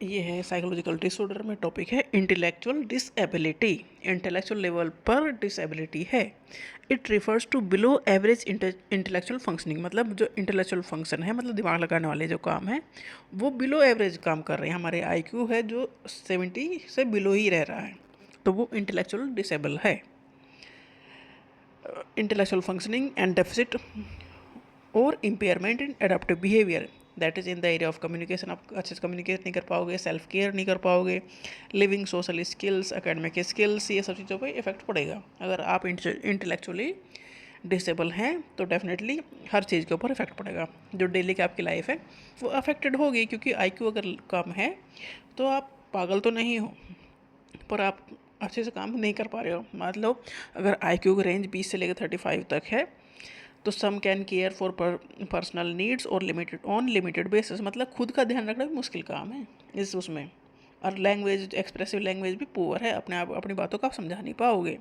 ये है psychological disorder में टॉपिक है इंटेलेक्चुअल डिसेबिलिटी। इंटेलेक्चुअल लेवल पर डिसेबिलिटी है। It refers to below average intellectual functioning, मतलब जो इंटेलेक्चुअल फंक्शन है, मतलब दिमाग लगाने वाले जो काम है वो बिलो एवरेज काम कर रहे हैं। हमारे आईक्यू है जो 70 से बिलो ही रह रहा है, तो वो इंटेलेक्चुअल डिसेबल है। इंटेलेक्चुअल फंक्शनिंग एंड डेफिसिट और impairment in adaptive behaviour, that is in the area of communication. आप अच्छे से कम्युनिकेट नहीं कर पाओगे, सेल्फ केयर नहीं कर पाओगे, living social skills, academic skills, ये सब चीज़ों पे इफेक्ट पड़ेगा। अगर आप इंटेलेक्चुअली डिसेबल हैं तो डेफिनेटली हर चीज़ के ऊपर इफेक्ट पड़ेगा। जो डेली की आपकी लाइफ है वो अफेक्टेड होगी, क्योंकि आईक्यू अगर कम है तो आप पागल तो नहीं हो, पर आप अच्छे से काम नहीं कर पा रहे हो। मतलब अगर आईक्यू की रेंज 20 से लेकर 35 तक है तो some can care for personal needs और लिमिटेड बेसिस, मतलब खुद का ध्यान रखना भी मुश्किल काम है इस उसमें। और लैंग्वेज, एक्सप्रेसिव लैंग्वेज भी पुअर है, अपनी बातों को आप समझा नहीं पाओगे।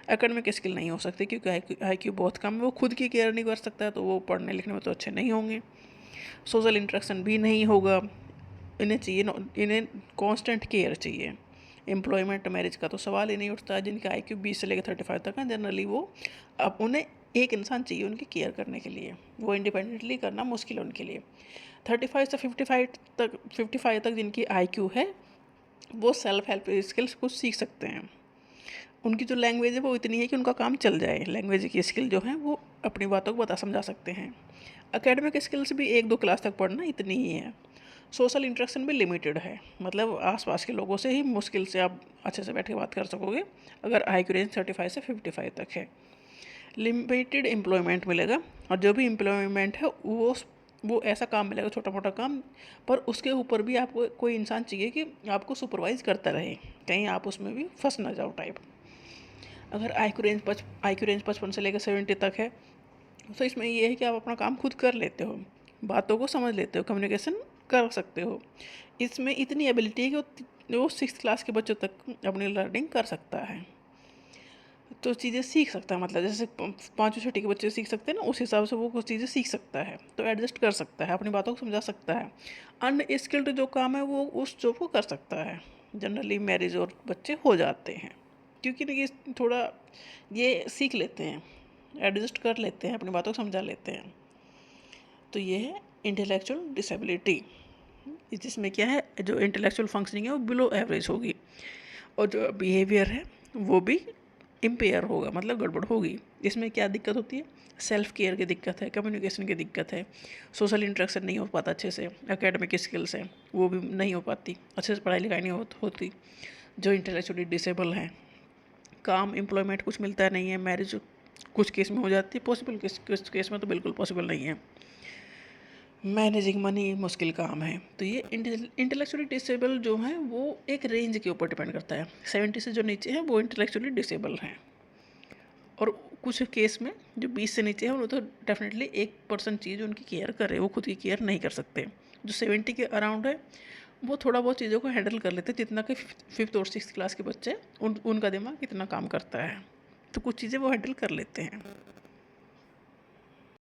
एकेडमिक स्किल नहीं हो सकती क्योंकि आईक्यू बहुत कम है, वो खुद की केयर नहीं कर सकता है, तो वो पढ़ने लिखने में तो अच्छे नहीं होंगे। सोशल इंटरेक्शन भी नहीं होगा। इन्हें कांस्टेंट केयर चाहिए। एम्प्लॉयमेंट, मैरिज का तो सवाल ही नहीं उठता। जिनका आईक्यू 20 से लेकर 35 तक है जनरली, वो अब उन्हें एक इंसान चाहिए उनकी केयर करने के लिए, वो इंडिपेंडेंटली करना मुश्किल है उनके लिए। 35 से 55 तक जिनकी आईक्यू है वो सेल्फ हेल्प स्किल्स कुछ सीख सकते हैं। उनकी जो लैंग्वेज है वो इतनी है कि उनका काम चल जाए। लैंग्वेज की स्किल जो है वो अपनी बातों को बता समझा सकते हैं। एकेडमिक स्किल्स भी 1-2 क्लास तक पढ़ना इतनी ही है। सोशल इंटरेक्शन भी लिमिटेड है, मतलब आसपास के लोगों से ही मुश्किल से आप अच्छे से बैठ के बात कर सकोगे अगर आईक्यू रेंज 35 से 55 तक है। लिमिटेड एम्प्लॉयमेंट मिलेगा, और जो भी एम्प्लॉयमेंट है वो ऐसा काम मिलेगा, छोटा मोटा काम, पर उसके ऊपर भी आपको कोई इंसान चाहिए कि आपको सुपरवाइज करता रहे, कहीं आप उसमें भी फंस ना जाओ टाइप। अगर आईक्यू रेंज 55 से लेकर 70 तक है तो इसमें ये है कि आप अपना काम खुद कर लेते हो, बातों को समझ लेते हो, कम्युनिकेशन कर सकते हो। इसमें इतनी एबिलिटी है कि वो 6th क्लास के बच्चों तक अपनी लर्निंग कर सकता है, तो चीज़ें सीख सकता है। मतलब जैसे 5वीं 6ठी के बच्चे सीख सकते हैं ना, उस हिसाब से वो कुछ चीज़ें सीख सकता है, तो एडजस्ट कर सकता है, अपनी बातों को समझा सकता है। अनस्किल्ड जो काम है वो उस जॉब को कर सकता है। जनरली मैरिज और बच्चे हो जाते हैं क्योंकि ये थोड़ा ये सीख लेते हैं, एडजस्ट कर लेते हैं, अपनी बातों को समझा लेते हैं। तो ये है इंटेलेक्चुअल डिसेबिलिटी, जिसमें क्या है, जो इंटेलेक्चुअल फंक्शनिंग है वो बिलो एवरेज होगी, और जो बिहेवियर है वो भी इम्पेयर होगा, मतलब गड़बड़ होगी। इसमें क्या दिक्कत होती है, सेल्फ केयर की दिक्कत है, कम्युनिकेशन की दिक्कत है, सोशल इंटरेक्शन नहीं हो पाता अच्छे से, एकेडमिक स्किल्स है वो भी नहीं हो पाती, अच्छे से पढ़ाई लिखाई नहीं होती। जो इंटेलेक्चुअली डिसेबल हैं, काम एम्प्लॉयमेंट कुछ मिलता नहीं है, मैरिज कुछ केस में हो जाती है पॉसिबल, कुछ केस में तो बिल्कुल पॉसिबल नहीं है, मैनेजिंग मनी मुश्किल काम है। तो ये इंटेलेक्चुअली डिसेबल जो हैं वो एक रेंज के ऊपर डिपेंड करता है। 70 से जो नीचे हैं वो इंटेलेक्चुअली डिसेबल हैं, और कुछ केस में जो 20 से नीचे हैं वो तो डेफिनेटली 1% चीज़ उनकी केयर करे, वो खुद की केयर नहीं कर सकते। जो 70 के अराउंड है वो थोड़ा बहुत चीज़ों को हैंडल कर लेते हैं, जितना कि 5th और 6th क्लास के बच्चे उनका दिमाग इतना काम करता है, तो कुछ चीज़ें वो हैंडल कर लेते हैं।